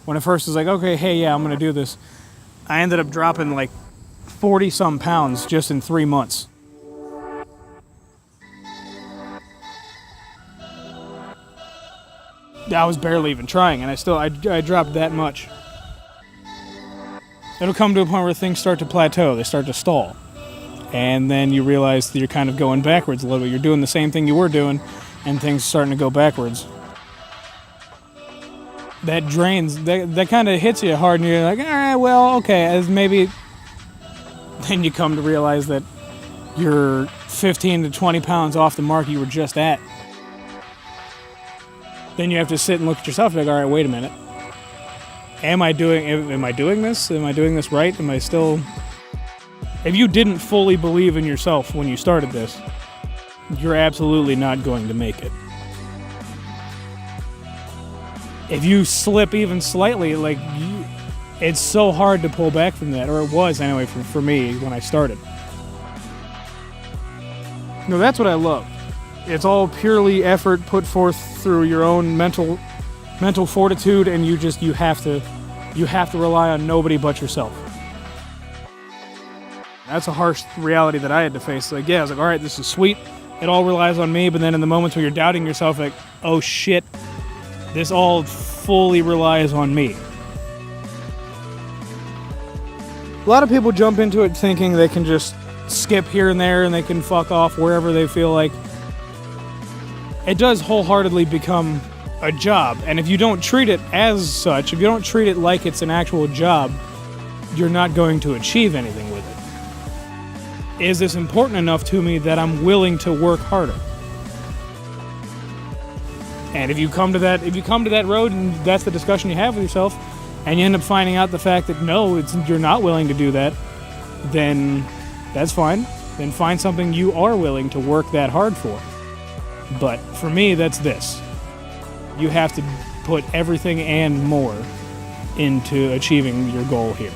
when I first was like, okay, hey, yeah, I'm going to do this, I ended up dropping like 40-some pounds just in 3 months. I was barely even trying, and I dropped that much. It'll come to a point where things start to plateau, they start to stall. And then you realize that you're kind of going backwards a little bit. You're doing the same thing you were doing, and things are starting to go backwards. That drains, that kind of hits you hard, and you're like, all right, well, okay, as maybe. Then you come to realize that you're 15 to 20 pounds off the mark you were just at. Then you have to sit and look at yourself and be like, all right, wait a minute. Am I doing this? Am I doing this right? Am I still... If you didn't fully believe in yourself when you started this, you're absolutely not going to make it. If you slip even slightly, it's so hard to pull back from that, or it was anyway for me when I started. No, that's what I love. It's all purely effort put forth through your own mental fortitude, and you have to rely on nobody but yourself. That's a harsh reality that I had to face. Like, yeah, I was like, all right, this is sweet. It all relies on me, but then in the moments where you're doubting yourself, like, oh shit, this all fully relies on me. A lot of people jump into it thinking they can just skip here and there and they can fuck off wherever they feel like. It does wholeheartedly become a job, and if you don't treat it as such, if you don't treat it like it's an actual job, you're not going to achieve anything with it. Is this important enough to me that I'm willing to work harder? And if you come to that road and that's the discussion you have with yourself, and you end up finding out the fact that no, you're not willing to do that, then that's fine. Then find something you are willing to work that hard for. But for me, that's this. You have to put everything and more into achieving your goal here.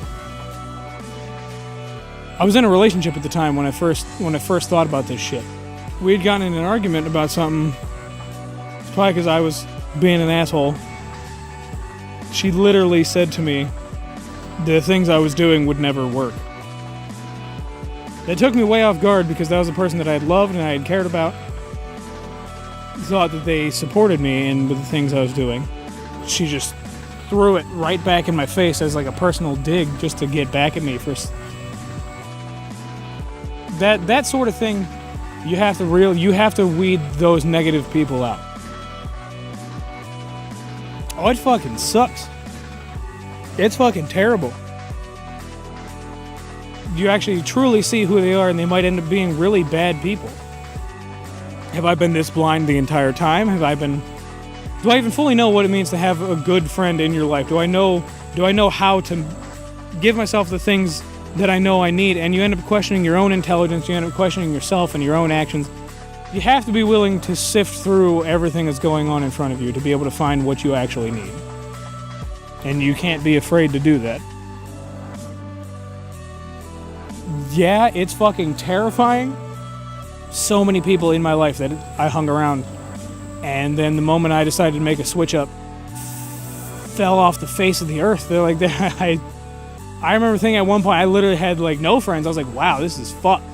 I was in a relationship at the time when I first thought about this shit. We had gotten in an argument about something. It's probably because I was being an asshole. She literally said to me, the things I was doing would never work. That took me way off guard because that was a person that I had loved and I had cared about. Thought that they supported me in with the things I was doing. She just threw it right back in my face as like a personal dig just to get back at me for that sort of thing. You have to weed those negative people out. Oh, it fucking sucks. It's fucking terrible. You actually truly see who they are, and they might end up being really bad people. Have I been this blind the entire time? Do I even fully know what it means to have a good friend in your life? Do I know how to give myself the things that I know I need? And you end up questioning your own intelligence, you end up questioning yourself and your own actions. You have to be willing to sift through everything that's going on in front of you to be able to find what you actually need. And you can't be afraid to do that. Yeah, it's fucking terrifying. So many people in my life that I hung around, and then the moment I decided to make a switch up, fell off the face of the earth. They're like, I remember thinking at one point I literally had like no friends. I was like, wow, this is fucked.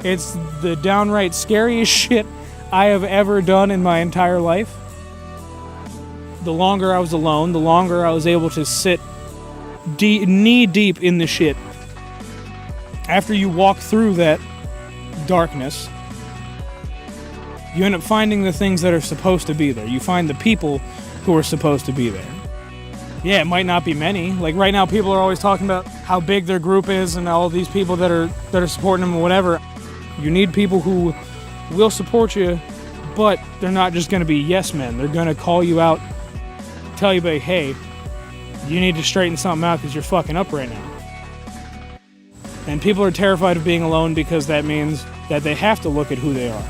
It's the downright scariest shit I have ever done in my entire life. The longer I was alone, the longer I was able to sit knee deep in the shit. After you walk through that darkness, you end up finding the things that are supposed to be there. You find the people who are supposed to be there. Yeah, it might not be many. Like right now, people are always talking about how big their group is and all these people that are supporting them or whatever. You need people who will support you, but they're not just going to be yes men. They're going to call you out, tell you, hey, you need to straighten something out because you're fucking up right now. And people are terrified of being alone because that means that they have to look at who they are.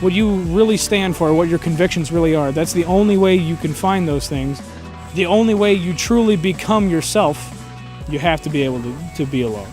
What you really stand for, what your convictions really are, that's the only way you can find those things. The only way you truly become yourself, you have to be able to be alone.